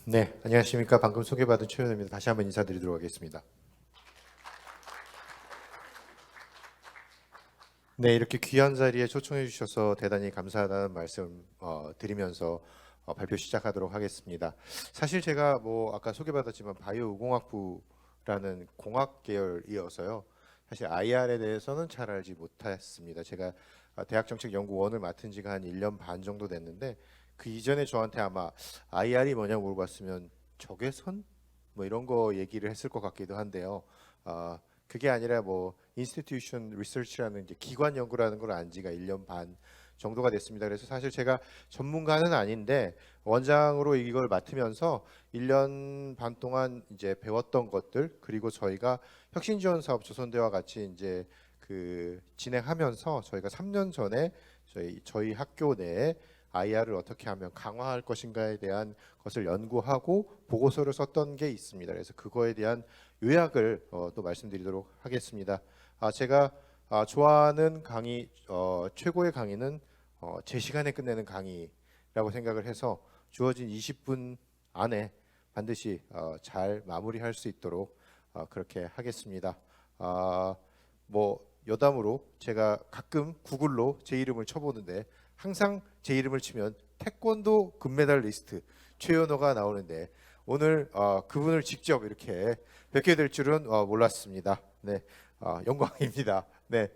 네, 안녕하십니까. 방금 소개받은 최현우입니다. 다시 한번 인사드리도록 하겠습니다. 네, 이렇게 귀한 자리에 초청해 주셔서 대단히 감사하다는 말씀 드리면서 발표 시작하도록 하겠습니다. 사실 제가 아까 소개받았지만 바이오의공학부라는 공학 계열이어서요. 사실 IR에 대해서는 잘 알지 못했습니다. 제가 대학정책연구원을 맡은 지가 한 1년 반 정도 됐는데 그 이전에 저한테 아마 IR이 뭐냐고 물어봤으면 적외선 뭐 이런 거 얘기를 했을 것 같기도 한데요. 그게 아니라 institution research라는 이제 기관 연구라는 걸 안 지가 1년 반 정도가 됐습니다. 그래서 사실 제가 전문가는 아닌데 원장으로 이걸 맡으면서 1년 반 동안 이제 배웠던 것들, 그리고 저희가 혁신지원 사업 조선대와 같이 이제 그 진행하면서 저희가 3년 전에 저희 학교 내에 IR을 어떻게 하면 강화할 것인가에 대한 것을 연구하고 보고서를 썼던 게 있습니다. 그래서 그거에 대한 요약을 또 말씀드리도록 하겠습니다. 제가 좋아하는 강의, 최고의 강의는 제 시간에 끝내는 강의라고 생각을 해서 주어진 20분 안에 반드시 잘 마무리할 수 있도록 그렇게 하겠습니다. 여담으로 제가 가끔 구글로 제 이름을 쳐보는데 항상 제 이름을 치면 태권도 금메달리스트 최연호가 나오는데 오늘 그분을 직접 이렇게 뵙게 될 줄은 몰랐습니다. 네, 영광입니다. 네,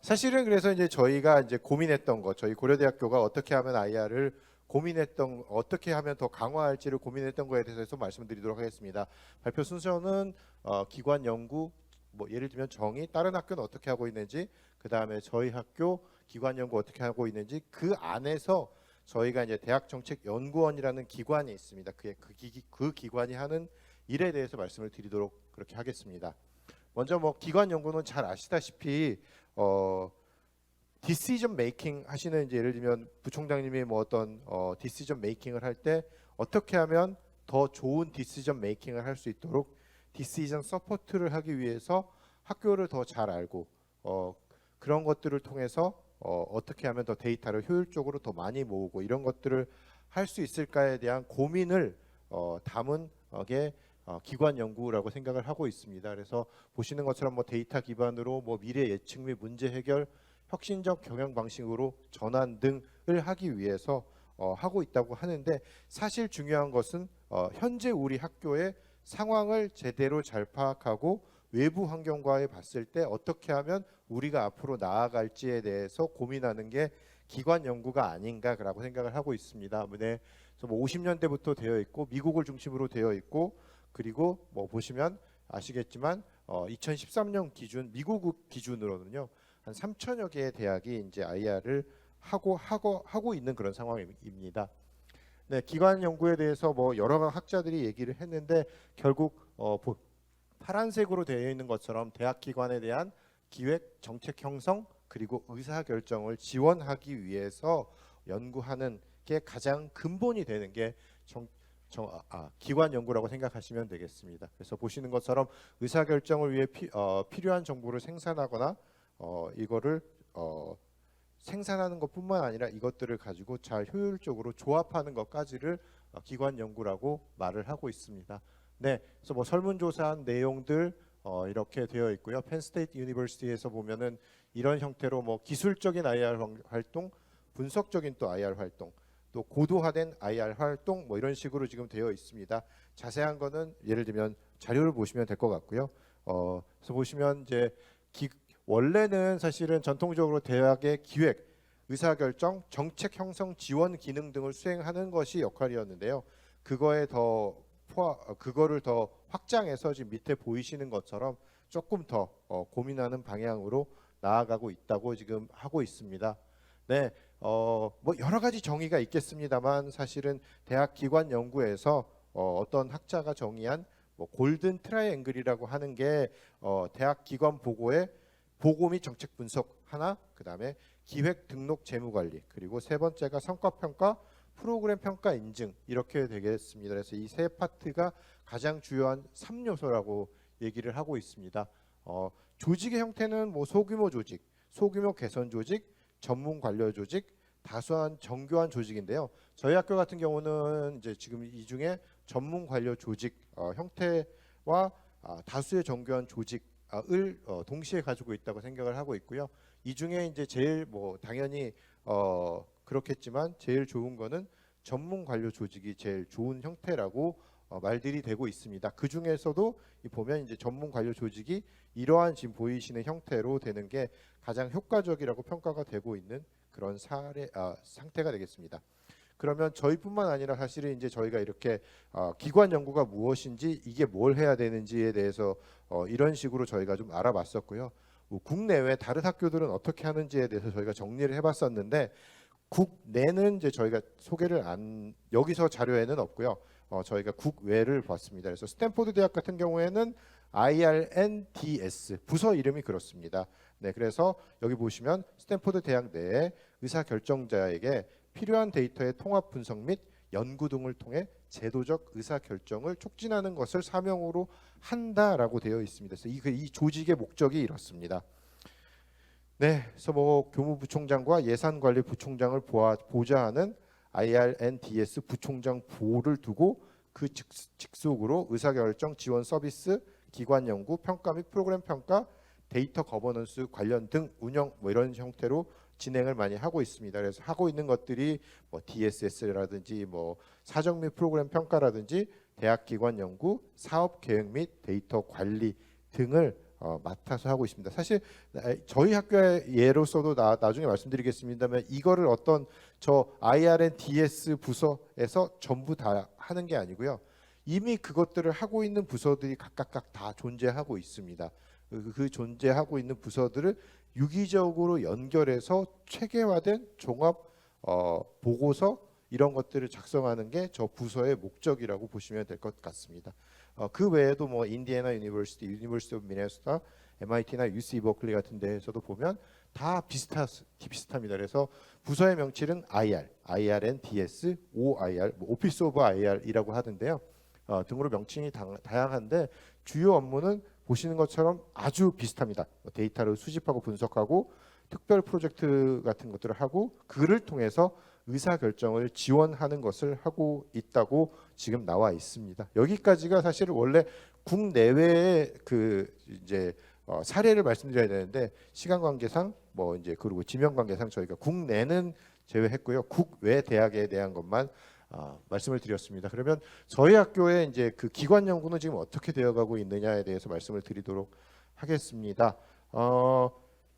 사실은 그래서 이제 저희가 이제 고민했던 것, 저희 고려대학교가 어떻게 하면 IR을 고민했던, 어떻게 하면 더 강화할지를 고민했던 거에 대해서 말씀드리도록 하겠습니다. 발표 순서는 기관 연구, 예를 들면 정의, 다른 학교는 어떻게 하고 있는지, 그 다음에 저희 학교 기관 연구 어떻게 하고 있는지, 그 안에서 저희가 이제 대학정책연구원이라는 기관이 있습니다. 그 기관이 하는 일에 대해서 말씀을 드리도록 그렇게 하겠습니다. 먼저 기관 연구는 잘 아시다시피 디시전 메이킹 하시는, 이제 예를 들면 부총장님이 어떤 디시전 메이킹을 할 때 어떻게 하면 더 좋은 디시전 메이킹을 할 수 있도록 디시전 서포트를 하기 위해서 학교를 더 잘 알고 그런 것들을 통해서 어떻게 하면 더 데이터를 효율적으로 더 많이 모으고 이런 것들을 할 수 있을까에 대한 고민을 담은 게 기관 연구라고 생각을 하고 있습니다. 그래서 보시는 것처럼 데이터 기반으로 미래 예측 및 문제 해결, 혁신적 경영 방식으로 전환 등을 하기 위해서 하고 있다고 하는데, 사실 중요한 것은 현재 우리 학교의 상황을 제대로 잘 파악하고 외부 환경과에 봤을 때 어떻게 하면 우리가 앞으로 나아갈지에 대해서 고민하는 게 기관 연구가 아닌가라고 생각을 하고 있습니다. 네, 그래서 50년대부터 되어 있고 미국을 중심으로 되어 있고, 그리고 보시면 아시겠지만 2013년 기준, 미국 기준으로는요 한 3천여 개의 대학이 이제 IR을 하고 있는 그런 상황입니다. 네, 기관 연구에 대해서 여러 학자들이 얘기를 했는데 결국 파란색으로 되어 있는 것처럼 대학 기관에 대한 기획, 정책 형성, 그리고 의사 결정을 지원하기 위해서 연구하는 게 가장 근본이 되는 게 기관 연구라고 생각하시면 되겠습니다. 그래서 보시는 것처럼 의사 결정을 위해 필요한 정보를 생산하거나 이거를 생산하는 것뿐만 아니라 이것들을 가지고 잘 효율적으로 조합하는 것까지를 기관 연구라고 말을 하고 있습니다. 네, 그래서 설문조사한 내용들 이렇게 되어 있고요. 펜스테이트 유니버시티에서 보면은 이런 형태로 기술적인 IR 활동, 분석적인 또 IR 활동, 또 고도화된 IR 활동 이런 식으로 지금 되어 있습니다. 자세한 거는 예를 들면 자료를 보시면 될 것 같고요. 그래서 보시면 이제 원래는 사실은 전통적으로 대학의 기획, 의사결정, 정책 형성 지원 기능 등을 수행하는 것이 역할이었는데요. 그거를 더 확장해서 지금 밑에 보이시는 것처럼 조금 더 고민하는 방향으로 나아가고 있다고 지금 하고 있습니다. 네, 여러 가지 정의가 있겠습니다만 사실은 대학 기관 연구에서 어떤 학자가 정의한 골든 트라이앵글이라고 하는 게 대학 기관 보고의 보고 및 정책 분석 하나, 그 다음에 기획 등록 재무 관리, 그리고 세 번째가 성과 평가, 프로그램 평가 인증, 이렇게 되겠습니다. 그래서 이 세 파트가 가장 주요한 3요소라고 얘기를 하고 있습니다. 조직의 형태는 소규모 조직, 소규모 개선 조직, 전문 관료 조직, 다수한 정교한 조직인데요. 저희 학교 같은 경우는 이제 지금 이 중에 전문 관료 조직 형태와 다수의 정교한 조직을 동시에 가지고 있다고 생각을 하고 있고요. 이 중에 이제 제일 뭐 당연히 그렇겠지만 제일 좋은 거는 전문 관료 조직이 제일 좋은 형태라고 말들이 되고 있습니다. 그 중에서도 보면 이제 전문 관료 조직이 이러한 지금 보이시는 형태로 되는 게 가장 효과적이라고 평가가 되고 있는 그런 상태가 되겠습니다. 그러면 저희뿐만 아니라 사실은 이제 저희가 이렇게 기관 연구가 무엇인지 이게 뭘 해야 되는지에 대해서 이런 식으로 저희가 좀 알아봤었고요. 뭐 국내외 다른 학교들은 어떻게 하는지에 대해서 저희가 정리를 해봤었는데 국내는 이제 저희가 소개를 여기서 자료에는 없고요. 저희가 국외를 봤습니다. 그래서 스탠포드 대학 같은 경우에는 IRNDS 부서 이름이 그렇습니다. 네, 그래서 여기 보시면 스탠포드 대학 내에 의사결정자에게 필요한 데이터의 통합 분석 및 연구 등을 통해 제도적 의사결정을 촉진하는 것을 사명으로 한다라고 되어 있습니다. 그래서 이 조직의 목적이 이렇습니다. 네, 그래서 뭐 교무부총장과 예산관리부총장을 보좌하는 IRNDS 부총장 보를 두고 그 직속으로 의사결정 지원 서비스, 기관 연구, 평가 및 프로그램 평가, 데이터 거버넌스 관련 등 운영 뭐 이런 형태로 진행을 많이 하고 있습니다. 그래서 하고 있는 것들이 뭐 DSS라든지 뭐 사정 및 프로그램 평가라든지 대학 기관 연구, 사업 계획 및 데이터 관리 등을 맡아서 하고 있습니다. 사실 저희 학교의 예로서도 나중에 말씀드리겠습니다만 이거를 어떤 저 IRNDS 부서에서 전부 다 하는 게 아니고요. 이미 그것들을 하고 있는 부서들이 각각 다 존재하고 있습니다. 그 존재하고 있는 부서들을 유기적으로 연결해서 체계화된 종합 보고서 이런 것들을 작성하는 게 저 부서의 목적이라고 보시면 될 것 같습니다. 그 외에도 뭐 인디애나 유니버시티, 유니버시티 오브 미네소타, MIT나 UC 버클리 같은 데에서도 보면 다 비슷합니다. 그래서 부서의 명칭은 IRNDS, OIR, 뭐 오피스 오브 IR이라고 하던데요. 등으로 명칭이 다양한데 주요 업무는 보시는 것처럼 아주 비슷합니다. 데이터를 수집하고 분석하고 특별 프로젝트 같은 것들을 하고 그를 통해서 의사결정을 지원하는 것을 하고 있다고 지금 나와 있습니다. 여기까지가 사실 원래 국내외의 그 이제 사례를 말씀드려야 되는데 시간 관계상 뭐 이제 그리고 지명 관계상 저희가 국내는 제외했고요. 국외 대학에 대한 것만 말씀을 드렸습니다. 그러면 저희 학교의 이제 그 기관 연구는 지금 어떻게 되어가고 있느냐에 대해서 말씀을 드리도록 하겠습니다.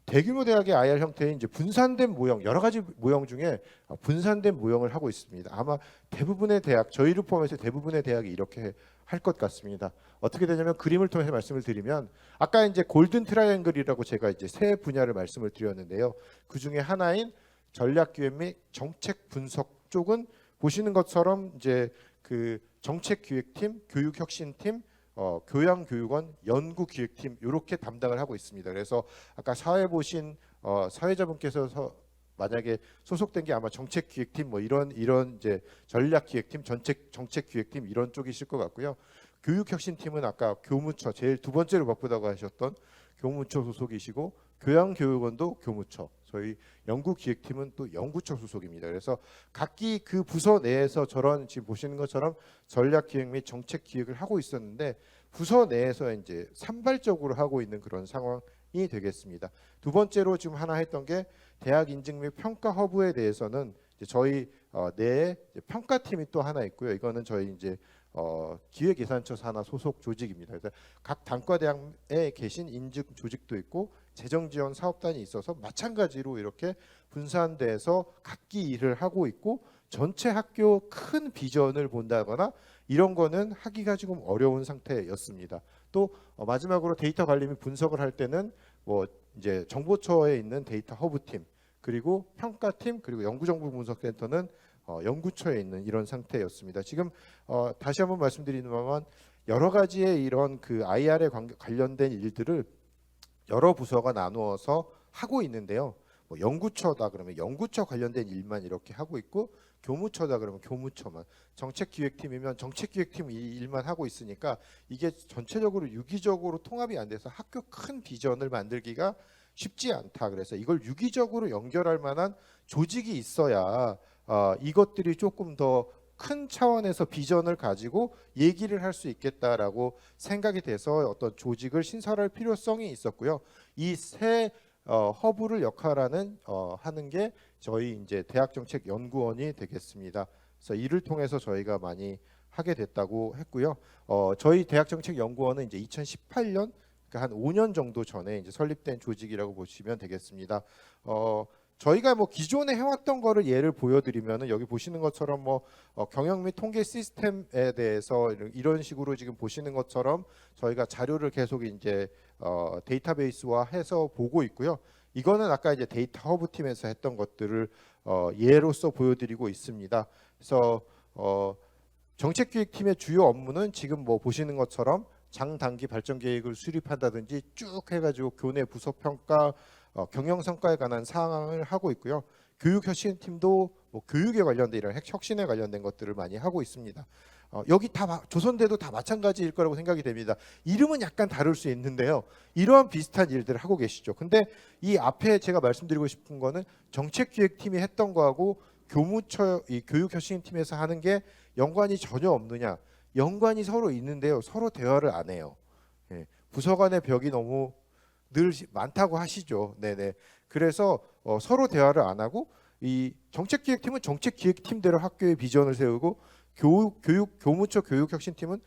대규모 대학의 IR 형태의 이제 분산된 모형, 여러 가지 모형 중에 분산된 모형을 하고 있습니다. 아마 대부분의 대학, 저희를 포함해서 대부분의 대학이 이렇게 할 것 같습니다. 어떻게 되냐면 그림을 통해서 말씀을 드리면 아까 이제 골든 트라이앵글이라고 제가 이제 세 분야를 말씀을 드렸는데요. 그 중에 하나인 전략기획 및 정책 분석 쪽은 보시는 것처럼 이제 그 정책기획팀, 교육혁신팀, 교양교육원, 연구기획팀 이렇게 담당을 하고 있습니다. 그래서 아까 사회 보신 사회자분께서 만약에 소속된 게 아마 정책기획팀 뭐 이런 이제 전략기획팀, 정책기획팀 이런 쪽이실 것 같고요. 교육혁신팀은 아까 교무처 제일 두 번째로 바쁘다고 하셨던 교무처 소속이시고 교양교육원도 교무처, 저희 연구기획팀은 또 연구처 소속입니다. 그래서 각기 그 부서 내에서 저런 지금 보시는 것처럼 전략기획 및 정책기획을 하고 있었는데 부서 내에서 이제 산발적으로 하고 있는 그런 상황이 되겠습니다. 두 번째로 지금 하나 했던 게 대학 인증 및 평가 허브에 대해서는 이제 저희 내에 평가팀이 또 하나 있고요. 이거는 저희 이제 기획예산처 산하 소속 조직입니다. 그래서 각 단과대학에 계신 인증 조직도 있고 재정지원 사업단이 있어서 마찬가지로 이렇게 분산돼서 각기 일을 하고 있고 전체 학교 큰 비전을 본다거나 이런 거는 하기가 조금 어려운 상태였습니다. 또 마지막으로 데이터 관리 및 분석을 할 때는 뭐 이제 정보처에 있는 데이터 허브팀 그리고 평가팀 그리고 연구정보분석센터는 연구처에 있는 이런 상태였습니다. 지금 다시 한번 말씀드리는 바만 여러 가지의 이런 그 IR에 관련된 일들을 여러 부서가 나누어서 하고 있는데요. 뭐 연구처다 그러면 연구처 관련된 일만 이렇게 하고 있고 교무처다 그러면 교무처만, 정책기획팀이면 정책기획팀 일만 하고 있으니까 이게 전체적으로 유기적으로 통합이 안 돼서 학교 큰 비전을 만들기가 쉽지 않다. 그래서 이걸 유기적으로 연결할 만한 조직이 있어야 이것들이 조금 더 큰 차원에서 비전을 가지고 얘기를 할 수 있겠다라고 생각이 돼서 어떤 조직을 신설할 필요성이 있었고요. 이 새 허브를 하는 게 저희 이제 대학정책연구원이 되겠습니다. 그래서 이를 통해서 저희가 많이 하게 됐다고 했고요. 저희 대학정책연구원은 이제 2018년 그러니까 한 5년 정도 전에 이제 설립된 조직이라고 보시면 되겠습니다. 저희가 뭐 기존에 해왔던 거를 예를 보여드리면은 여기 보시는 것처럼 뭐 경영 및 통계 시스템에 대해서 이런 식으로 지금 보시는 것처럼 저희가 자료를 계속 이제 데이터베이스화해서 보고 있고요. 이거는 아까 이제 데이터 허브 팀에서 했던 것들을 예로서 보여드리고 있습니다. 그래서 정책기획팀의 주요 업무는 지금 뭐 보시는 것처럼 장단기 발전 계획을 수립한다든지 쭉 해가지고 교내 부서 평가, 경영 성과에 관한 사항을 하고 있고요. 교육 혁신팀도 뭐 교육에 관련된 이런 혁신에 관련된 것들을 많이 하고 있습니다. 여기 다 조선대도 다 마찬가지일 거라고 생각이 됩니다. 이름은 약간 다를 수 있는데요. 이러한 비슷한 일들을 하고 계시죠. 근데 이 앞에 제가 말씀드리고 싶은 거는 정책기획팀이 했던 거하고 교무처 이 교육혁신팀에서 하는 게 연관이 전혀 없느냐? 연관이 서로 있는데요. 서로 대화를 안 해요. 예, 부서 간의 벽이 너무 늘 많다고 하시죠. 네네. 그래서 서로 대화를 안 하고 이 정책기획팀은 정책기획팀대로 학교의 비전을 세우고 교무처 교육혁신팀은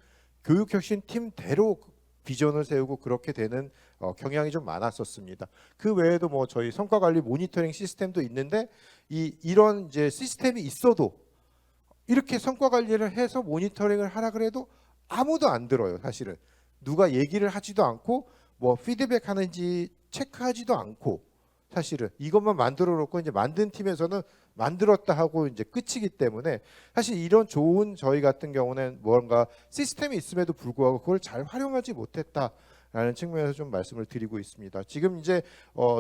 교육혁신팀대로 비전을 세우고 그렇게 되는 경향이 좀 많았었습니다. 그 외에도 뭐 저희 성과관리 모니터링 시스템도 있는데 이런 이제 시스템이 있어도 이렇게 성과 관리를 해서 모니터링을 하라 그래도 아무도 안 들어요. 사실은 누가 얘기를 하지도 않고 뭐 피드백 하는지 체크하지도 않고 사실은 이것만 만들어 놓고 이제 만든 팀에서는 만들었다 하고 이제 끝이기 때문에 사실 이런 좋은 저희 같은 경우는 뭔가 시스템이 있음에도 불구하고 그걸 잘 활용하지 못했다라는 측면에서 좀 말씀을 드리고 있습니다. 지금 이제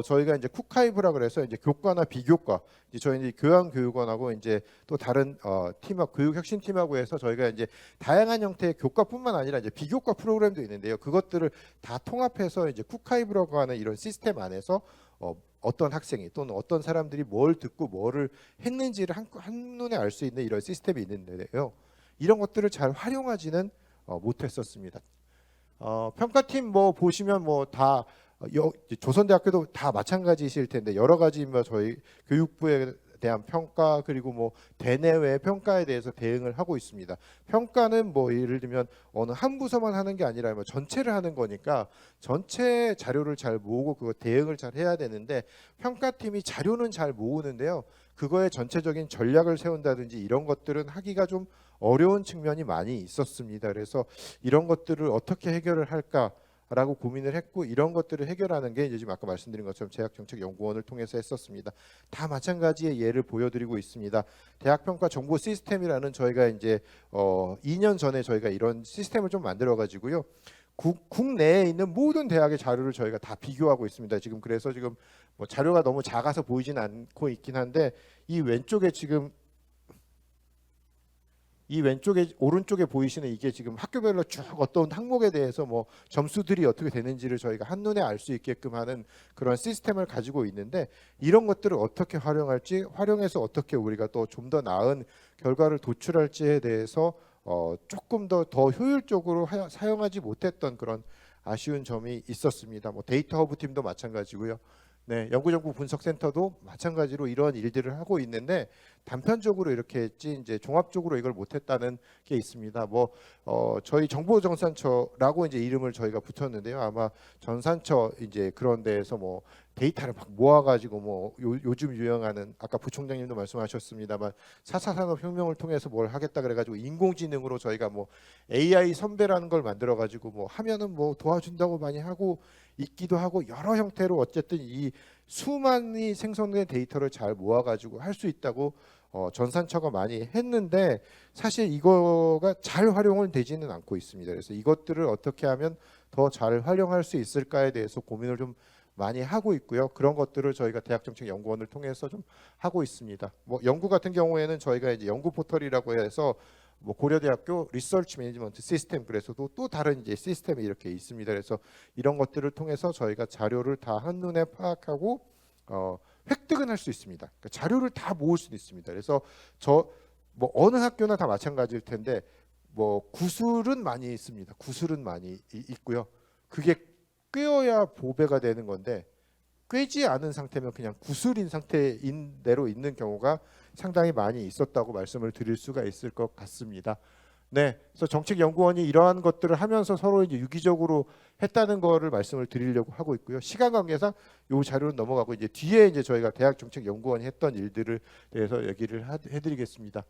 저희가 이제 쿡하이브라 그래서 이제 교과나 비교과 이제 저희 이제 교양교육원하고 이제 또 다른 팀하고 교육혁신팀하고 해서 저희가 이제 다양한 형태의 교과뿐만 아니라 이제 비교과 프로그램도 있는데요. 그것들을 다 통합해서 이제 쿡하이브라고 하는 이런 시스템 안에서 어떤 학생이 또는 어떤 사람들이 뭘 듣고 뭐를 했는지를 한눈에 알 수 있는 이런 시스템이 있는데요. 이런 것들을 잘 활용하지는 못했었습니다. 평가팀 뭐 보시면 뭐 다 조선대학교도 다 마찬가지실 텐데 여러 가지 뭐 저희 교육부에 대한 평가 그리고 뭐 대내외 평가에 대해서 대응을 하고 있습니다. 평가는 뭐 예를 들면 어느 한 부서만 하는 게 아니라 뭐 전체를 하는 거니까 전체 자료를 잘 모으고 그거 대응을 잘 해야 되는데 평가팀이 자료는 잘 모으는데요. 그거에 전체적인 전략을 세운다든지 이런 것들은 하기가 좀 어려운 측면이 많이 있었습니다. 그래서 이런 것들을 어떻게 해결을 할까라고 고민을 했고 이런 것들을 해결하는 게 이제 지금 아까 말씀드린 것처럼 재학정책연구원을 통해서 했었습니다. 다 마찬가지의 예를 보여드리고 있습니다. 대학평가 정보 시스템이라는 저희가 이제 2년 전에 저희가 이런 시스템을 좀 만들어 가지고요. 국내에 있는 모든 대학의 자료를 저희가 다 비교하고 있습니다. 지금 그래서 지금 뭐 자료가 너무 작아서 보이지는 않고 있긴 한데 이 왼쪽에 지금 이 왼쪽에 오른쪽에 보이시는 이게 지금 학교별로 쭉 어떤 항목에 대해서 뭐 점수들이 어떻게 되는지를 저희가 한눈에 알 수 있게끔 하는 그런 시스템을 가지고 있는데 이런 것들을 어떻게 활용할지 활용해서 어떻게 우리가 또 좀 더 나은 결과를 도출할지에 대해서 조금 더 효율적으로 사용하지 못했던 그런 아쉬운 점이 있었습니다. 뭐 데이터 허브 팀도 마찬가지고요. 네, 연구정보 분석센터도 마찬가지로 이러한 일들을 하고 있는데 단편적으로 이렇게 했지 이제 종합적으로 이걸 못했다는 게 있습니다. 뭐 저희 정보전산처라고 이제 이름을 저희가 붙였는데요. 아마 전산처 이제 그런 데에서 뭐 데이터를 막 모아가지고 뭐 요즘 유행하는 아까 부총장님도 말씀하셨습니다만 4차 산업혁명을 통해서 뭘 하겠다 그래가지고 인공지능으로 저희가 뭐 AI 선배라는 걸 만들어가지고 뭐 하면은 뭐 도와준다고 많이 하고 있기도 하고 여러 형태로 어쨌든 이 수많이 생성된 데이터를 잘 모아가지고 할 수 있다고 전산처가 많이 했는데 사실 이거가 잘 활용은 되지는 않고 있습니다. 그래서 이것들을 어떻게 하면 더 잘 활용할 수 있을까에 대해서 고민을 좀 많이 하고 있고요. 그런 것들을 저희가 대학정책연구원을 통해서 좀 하고 있습니다. 뭐 연구 같은 경우에는 저희가 이제 연구 포털이라고 해서 뭐 고려대학교 리서치 매니지먼트 시스템 그래서도 또 다른 이제 시스템이 이렇게 있습니다. 그래서 이런 것들을 통해서 저희가 자료를 다 한눈에 파악하고 획득은 할 수 있습니다. 그러니까 자료를 다 모을 수 있습니다. 그래서 저 뭐 어느 학교나 다 마찬가지일 텐데 뭐 구술은 많이 있습니다. 구술은 많이 있고요. 그게 꿰어야 보배가 되는 건데 꿰지 않은 상태면 그냥 구술인 상태인 대로 있는 경우가 상당히 많이 있었다고 말씀을 드릴 수가 있을 것 같습니다. 네, 그래서 정책연구원이 이러한 것들을 하면서 서로 이제 유기적으로 했다는 거를 말씀을 드리려고 하고 있고요. 시간 관계상 이 자료는 넘어가고 이제 뒤에 이제 저희가 대학정책연구원이 했던 일들을 대해서 얘기를 해드리겠습니다.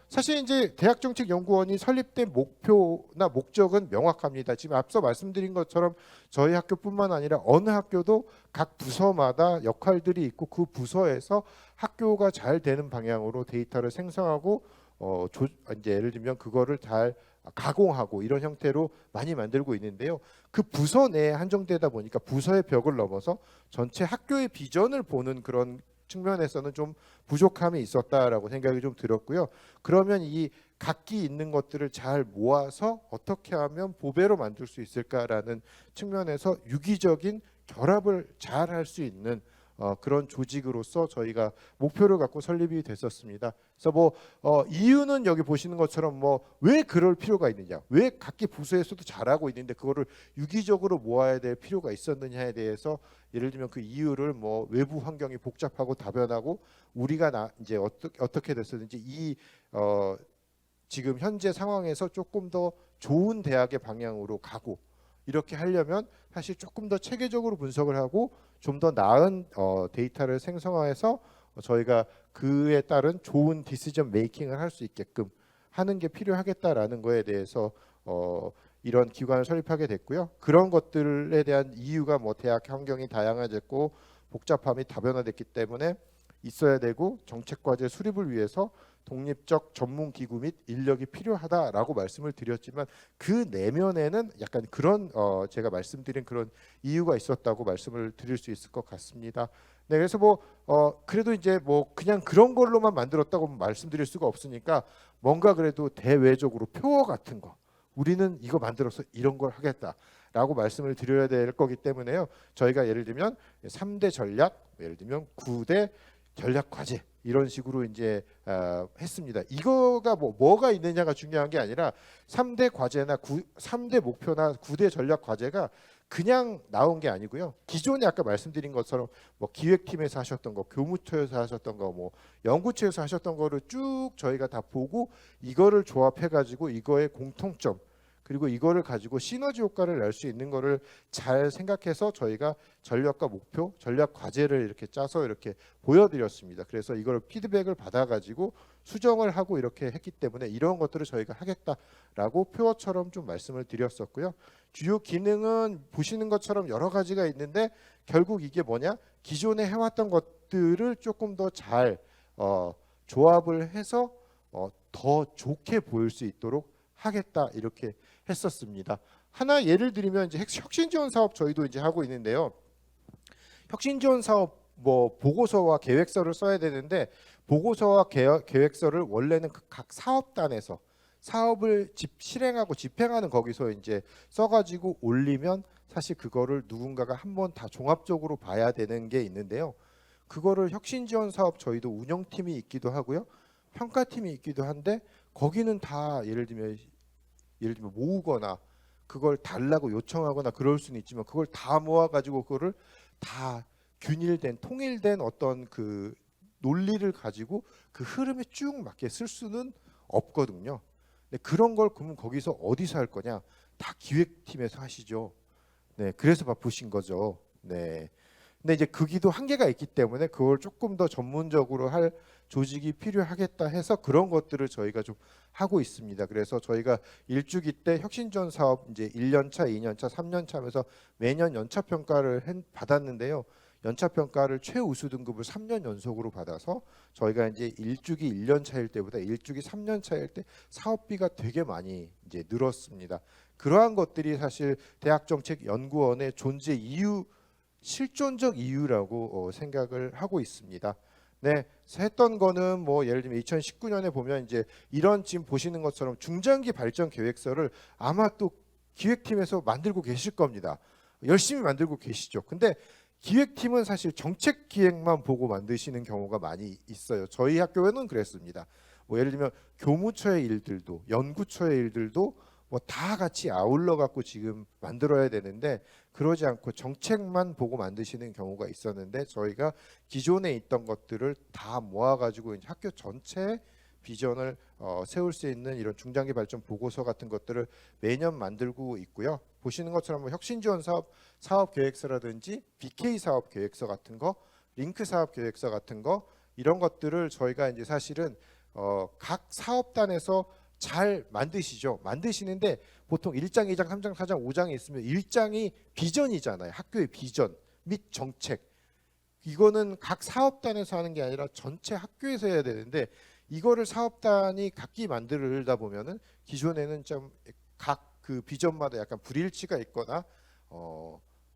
사실 이제 대학정책연구원이 설립된 목표나 목적은 명확합니다. 지금 앞서 말씀드린 것처럼 저희 학교뿐만 아니라 어느 학교도 각 부서마다 역할들이 있고 그 부서에서 학교가 잘 되는 방향으로 데이터를 생성하고 이제 예를 들면 그거를 잘 가공하고 이런 형태로 많이 만들고 있는데요. 그 부서 내에 한정되다 보니까 부서의 벽을 넘어서 전체 학교의 비전을 보는 그런 측면에서는 좀 부족함이 있었다라고 생각이 좀 들었고요. 그러면 이 각기 있는 것들을 잘 모아서 어떻게 하면 보배로 만들 수 있을까라는 측면에서 유기적인 결합을 잘 할 수 있는 그런 조직으로서 저희가 목표를 갖고 설립이 됐었습니다. 그래서 뭐 이유는 여기 보시는 것처럼 뭐 왜 그럴 필요가 있느냐, 왜 각기 부서에서도 잘하고 있는데 그거를 유기적으로 모아야 될 필요가 있었느냐에 대해서 예를 들면 그 이유를 뭐 외부 환경이 복잡하고 다변하고 우리가 이제 어떻게 됐었는지 이 지금 현재 상황에서 조금 더 좋은 대학의 방향으로 가고 이렇게 하려면 사실 조금 더 체계적으로 분석을 하고 좀 더 나은 데이터를 생성해서 저희가 그에 따른 좋은 디시전 메이킹을 할 수 있게끔 하는 게 필요하겠다라는 거에 대해서 이런 기관을 설립하게 됐고요. 그런 것들에 대한 이유가 뭐 대학 환경이 다양해졌고 복잡함이 다변화됐기 때문에 있어야 되고 정책 과제 수립을 위해서 독립적 전문 기구 및 인력이 필요하다라고 말씀을 드렸지만 그 내면에는 약간 그런 제가 말씀드린 그런 이유가 있었다고 말씀을 드릴 수 있을 것 같습니다. 네, 그래서 뭐 그래도 이제 뭐 그냥 그런 걸로만 만들었다고 말씀드릴 수가 없으니까 뭔가 그래도 대외적으로 표어 같은 거 우리는 이거 만들어서 이런 걸 하겠다라고 말씀을 드려야 될 거기 때문에요. 저희가 예를 들면 3대 전략, 예를 들면 9대 전략 과제 이런 식으로 이제 했습니다. 이거가 뭐가 있느냐가 중요한 게 아니라 3대 과제나 3대 목표나 9대 전략 과제가 그냥 나온 게 아니고요. 기존에 아까 말씀드린 것처럼 뭐 기획팀에서 하셨던 거, 교무처에서 하셨던 거, 뭐 연구처에서 하셨던 거를 쭉 저희가 다 보고 이거를 조합해 가지고 이거의 공통점 그리고 이거를 가지고 시너지 효과를 낼 수 있는 거를 잘 생각해서 저희가 전략과 목표, 전략 과제를 이렇게 짜서 이렇게 보여드렸습니다. 그래서 이걸 피드백을 받아가지고 수정을 하고 이렇게 했기 때문에 이런 것들을 저희가 하겠다라고 표어처럼 좀 말씀을 드렸었고요. 주요 기능은 보시는 것처럼 여러 가지가 있는데 결국 이게 뭐냐? 기존에 해왔던 것들을 조금 더 잘 조합을 해서 더 좋게 보일 수 있도록 하겠다 이렇게 했었습니다. 하나 예를 들면 이제 혁신지원 사업 저희도 이제 하고 있는데요. 혁신지원 사업 뭐 보고서와 계획서를 써야 되는데 보고서와 계획서를 원래는 각 사업단에서 사업을 실행하고 집행하는 거기서 이제 써가지고 올리면 사실 그거를 누군가가 한번 다 종합적으로 봐야 되는 게 있는데요. 그거를 혁신지원 사업 저희도 운영팀이 있기도 하고요. 평가팀이 있기도 한데 거기는 다 예를 들면 모으거나 그걸 달라고 요청하거나 그럴 수는 있지만 그걸 다 모아가지고 그거를 다 균일된 통일된 어떤 그 논리를 가지고 그 흐름에 쭉 맞게 쓸 수는 없거든요. 근데 그런 걸 그러면 거기서 어디서 할 거냐? 다 기획팀에서 하시죠. 네, 그래서 바쁘신 거죠. 네. 근데 이제 거기도 한계가 있기 때문에 그걸 조금 더 전문적으로 할 조직이 필요하겠다 해서 그런 것들을 저희가 좀 하고 있습니다. 그래서 저희가 1주기 때 혁신지원 사업 이제 1년차, 2년차, 3년차 하면서 매년 연차 평가를 받았는데요. 연차 평가를 최우수 등급을 3년 연속으로 받아서 저희가 이제 1주기 1년차일 때보다 1주기 3년차일 때 사업비가 되게 많이 이제 늘었습니다. 그러한 것들이 사실 대학정책연구원의 존재 이유 실존적 이유라고 생각을 하고 있습니다. 네, 했던 거는 뭐 예를 들면 2019년에 보면 이제 이런 지금 보시는 것처럼 중장기 발전 계획서를 아마 또 기획팀에서 만들고 계실 겁니다. 열심히 만들고 계시죠. 근데 기획팀은 사실 정책 기획만 보고 만드시는 경우가 많이 있어요. 저희 학교에는 그랬습니다. 뭐 예를 들면 교무처의 일들도 연구처의 일들도 뭐 다 같이 아울러 갖고 지금 만들어야 되는데 그러지 않고 정책만 보고 만드시는 경우가 있었는데 저희가 기존에 있던 것들을 다 모아가지고 이제 학교 전체 비전을 세울 수 있는 이런 중장기 발전 보고서 같은 것들을 매년 만들고 있고요. 보시는 것처럼 뭐 혁신지원 사업 계획서라든지 BK 사업 계획서 같은 거, 링크 사업 계획서 같은 거 이런 것들을 저희가 이제 사실은 각 사업단에서 잘 만드시죠. 만드시는데 보통 1장, 2장, 3장, 4장, 5장이 있으면 1장이 비전이잖아요. 학교의 비전 및 정책. 이거는 각 사업단에서 하는 게 아니라 전체 학교에서 해야 되는데 이거를 사업단이 각기 만들다 보면은 기존에는 좀 각 그 비전마다 약간 불일치가 있거나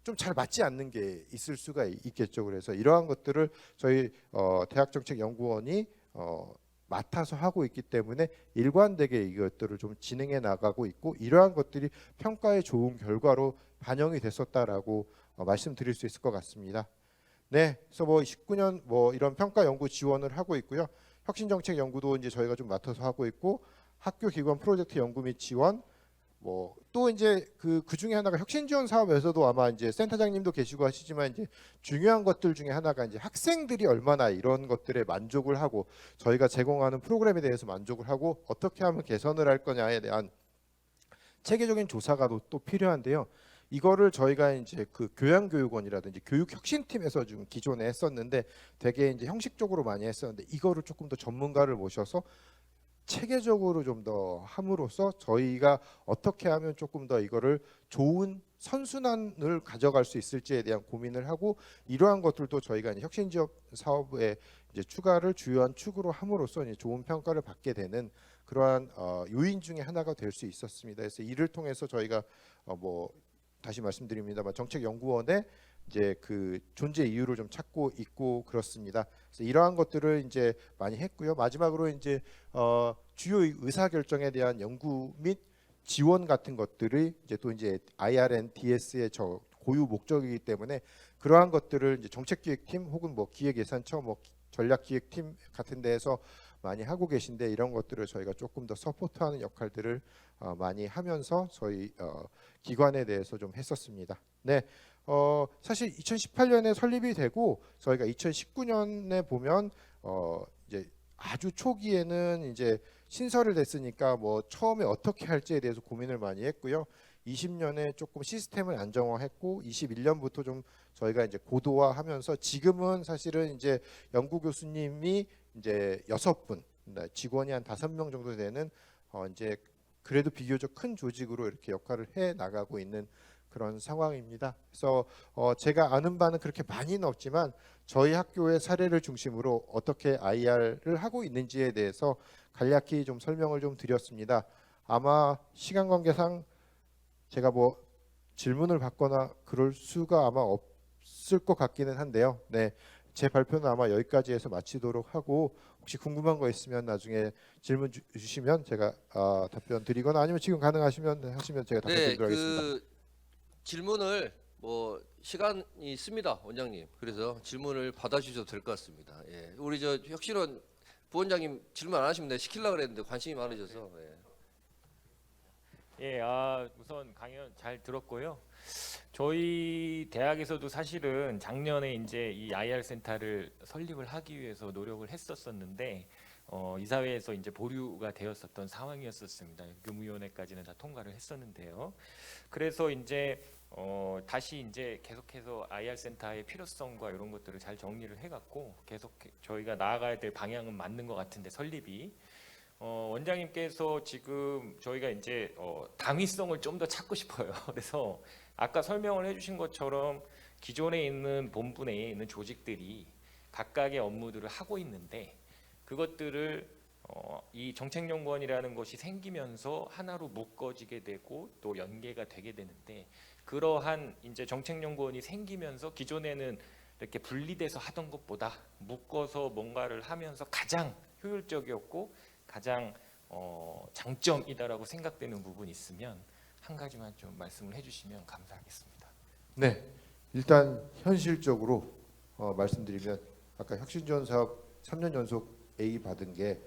좀 잘 맞지 않는 게 있을 수가 있겠죠. 그래서 이러한 것들을 저희 대학정책연구원이 맡아서 하고 있기 때문에 일관되게 이것들을 좀 진행해 나가고 있고 이러한 것들이 평가에 좋은 결과로 반영이 됐었다라고 말씀드릴 수 있을 것 같습니다. 네, 그래서 뭐 19년 뭐 이런 평가 연구 지원을 하고 있고요. 혁신정책 연구도 이제 저희가 좀 맡아서 하고 있고 학교 기관 프로젝트 연구 및 지원 뭐 또 이제 그 중에 하나가 혁신지원 사업에서도 아마 이제 센터장님도 계시고 하시지만 이제 중요한 것들 중에 하나가 이제 학생들이 얼마나 이런 것들에 만족을 하고 저희가 제공하는 프로그램에 대해서 만족을 하고 어떻게 하면 개선을 할 거냐에 대한 체계적인 조사가 또 필요한데요. 이거를 저희가 이제 그 교양교육원이라든지 교육혁신팀에서 좀 기존에 했었는데 되게 이제 형식적으로 많이 했었는데 이거를 조금 더 전문가를 모셔서 체계적으로 좀 더 함으로써 저희가 어떻게 하면 조금 더 이거를 좋은 선순환을 가져갈 수 있을지에 대한 고민을 하고 이러한 것들도 저희가 이제 혁신지원 사업에 이제 추가를 주요한 축으로 함으로써 이제 좋은 평가를 받게 되는 그러한 요인 중에 하나가 될 수 있었습니다. 그래서 이를 통해서 저희가 뭐 다시 말씀드립니다만 정책연구원의 이제 그 존재 이유를 좀 찾고 있고 그렇습니다. 그래서 이러한 것들을 이제 많이 했고요. 마지막으로 이제 주요 의사 결정에 대한 연구 및 지원 같은 것들이 이제 또 이제 IRN, DS의 저 고유 목적이기 때문에 그러한 것들을 이제 정책기획팀 혹은 뭐 기획예산처 뭐 전략기획팀 같은 데에서 많이 하고 계신데 이런 것들을 저희가 조금 더 서포트하는 역할들을 많이 하면서 저희 기관에 대해서 좀 했었습니다. 네, 사실 2018년에 설립이 되고 저희가 2019년에 보면 이제 아주 초기에는 이제 신설을 됐으니까 뭐 처음에 어떻게 할지에 대해서 고민을 많이 했고요. 20년에 조금 시스템을 안정화했고 21년부터 좀 저희가 이제 고도화하면서 지금은 사실은 이제 연구 교수님이 이제 6분, 직원이 한 5명 정도 되는 이제 그래도 비교적 큰 조직으로 이렇게 역할을 해 나가고 있는 그런 상황입니다. 그래서 제가 아는 바는 그렇게 많이는 없지만 저희 학교의 사례를 중심으로 어떻게 IR을 하고 있는지에 대해서 간략히 좀 설명을 좀 드렸습니다. 아마 시간 관계상 제가 뭐 질문을 받거나 그럴 수가 아마 없을 것 같기는 한데요. 네, 제 발표는 아마 여기까지 해서 마치도록 하고 혹시 궁금한 거 있으면 나중에 질문 주시면 제가 답변 드리거나 아니면 지금 가능하시면 하시면 제가 답변 네, 드리도록 하겠습니다. 그 질문을 뭐 시간이 있습니다, 원장님. 그래서 질문을 받아주셔도 될 것 같습니다. 예, 우리 저 혁신원 부원장님 질문 안 하시면 내가 시키려고 그랬는데 관심이 많으셔서. 예. 예, 우선 강연 잘 들었고요. 저희 대학에서도 사실은 작년에 이제 이 IR 센터를 설립을 하기 위해서 노력을 했었었는데 이사회에서 이제 보류가 되었었던 상황이었었습니다. 교무위원회까지는 다 통과를 했었는데요. 그래서 이제 다시 이제 계속해서 IR 센터의 필요성과 이런 것들을 잘 정리를 해갖고 계속 저희가 나아가야 될 방향은 맞는 것 같은데 설립이. 원장님께서 지금 저희가 이제 당위성을 좀 더 찾고 싶어요. 그래서 아까 설명을 해주신 것처럼 기존에 있는 본부 내에 있는 조직들이 각각의 업무들을 하고 있는데 그것들을 이 정책연구원이라는 것이 생기면서 하나로 묶어지게 되고 또 연계가 되게 되는데 그러한 이제 정책연구원이 생기면서 기존에는 이렇게 분리돼서 하던 것보다 묶어서 뭔가를 하면서 가장 효율적이었고 가장 장점이다라고 생각되는 부분이 있으면 한 가지만 좀 말씀을 해주시면 감사하겠습니다. 네, 일단 현실적으로 말씀드리면 아까 혁신지원 사업 3년 연속 A 받은 게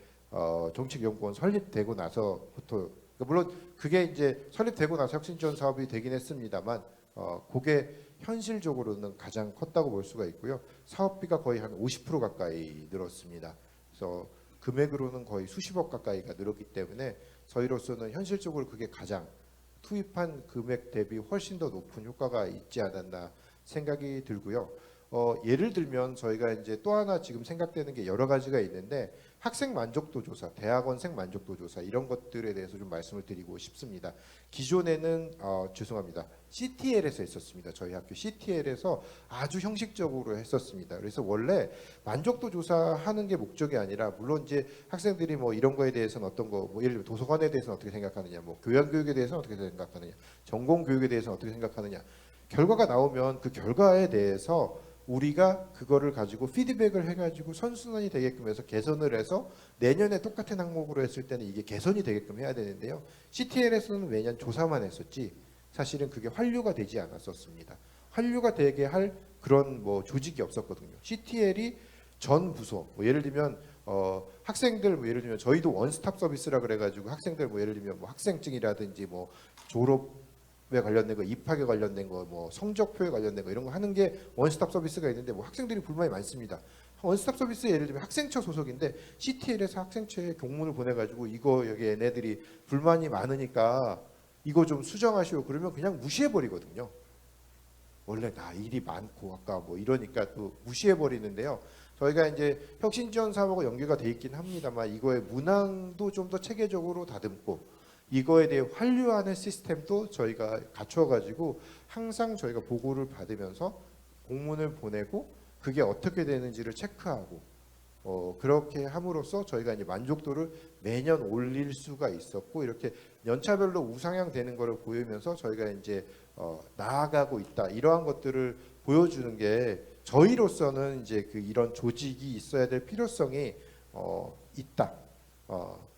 정책연구원 설립되고 나서부터, 물론 그게 이제 설립되고 나서 혁신지원 사업이 되긴 했습니다만 그게 현실적으로는 가장 컸다고 볼 수가 있고요. 사업비가 거의 한 50% 가까이 늘었습니다. 그래서 금액으로는 거의 수십억 가까이가 늘었기 때문에 저희로서는 현실적으로 그게 가장 투입한 금액 대비 훨씬 더 높은 효과가 있지 않았나 생각이 들고요. 예를 들면 저희가 이제 또 하나 지금 생각되는 게 여러 가지가 있는데 학생 만족도 조사, 대학원생 만족도 조사 이런 것들에 대해서 좀 말씀을 드리고 싶습니다. 기존에는 죄송합니다. CTL에서 했었습니다. 저희 학교 CTL에서 아주 형식적으로 했었습니다. 그래서 원래 만족도 조사하는 게 목적이 아니라 물론 이제 학생들이 뭐 이런 거에 대해서는 어떤 거, 뭐 예를 들면 도서관에 대해서는 어떻게 생각하느냐, 뭐 교양 교육에 대해서는 어떻게 생각하느냐, 전공 교육에 대해서는 어떻게 생각하느냐, 결과가 나오면 그 결과에 대해서 우리가 그거를 가지고 피드백을 해가지고 선순환이 되게끔 해서 개선을 해서 내년에 똑같은 항목으로 했을 때는 이게 개선이 되게끔 해야 되는데요. CTL에서는 매년 조사만 했었지 사실은 그게 환류가 되지 않았었습니다. 환류가 되게 할 그런 뭐 조직이 없었거든요. CTL이 전 부서, 뭐 예를 들면 학생들 뭐 예를 들면 저희도 원스톱 서비스라 그래가지고 학생들 뭐 예를 들면 뭐 학생증이라든지 뭐 졸업에 관련된 거, 입학에 관련된 거, 뭐 성적표에 관련된 거 이런 거 하는 게 원스톱 서비스가 있는데 뭐 학생들이 불만이 많습니다. 원스톱 서비스 예를 들면 학생처 소속인데 CTL에서 학생처에 공문을 보내가지고 이거 여기 얘네들이 불만이 많으니까 이거 좀 수정하시오 그러면 그냥 무시해버리거든요. 원래 나 일이 많고 아까 뭐 이러니까 또 무시해버리는데요. 저희가 이제 혁신지원 사업하고 연계가 돼 있긴 합니다만 이거의 문항도 좀 더 체계적으로 다듬고 이거에 대해 환류하는 시스템도 저희가 갖춰가지고 항상 저희가 보고를 받으면서 공문을 보내고 그게 어떻게 되는지를 체크하고 그렇게 함으로써 저희가 이제 만족도를 매년 올릴 수가 있었고 이렇게 연차별로 우상향 되는 것을 보이면서 저희가 이제 나아가고 있다 이러한 것들을 보여주는 게 저희로서는 이제 그 이런 조직이 있어야 될 필요성이 있다.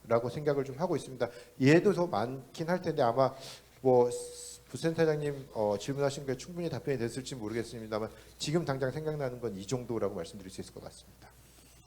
라고 생각을 좀 하고 있습니다. 얘도 더 많긴 할 텐데 아마 뭐 부센터장님 질문하신 게 충분히 답변이 됐을지 모르겠습니다만 지금 당장 생각나는 건 이 정도라고 말씀드릴 수 있을 것 같습니다.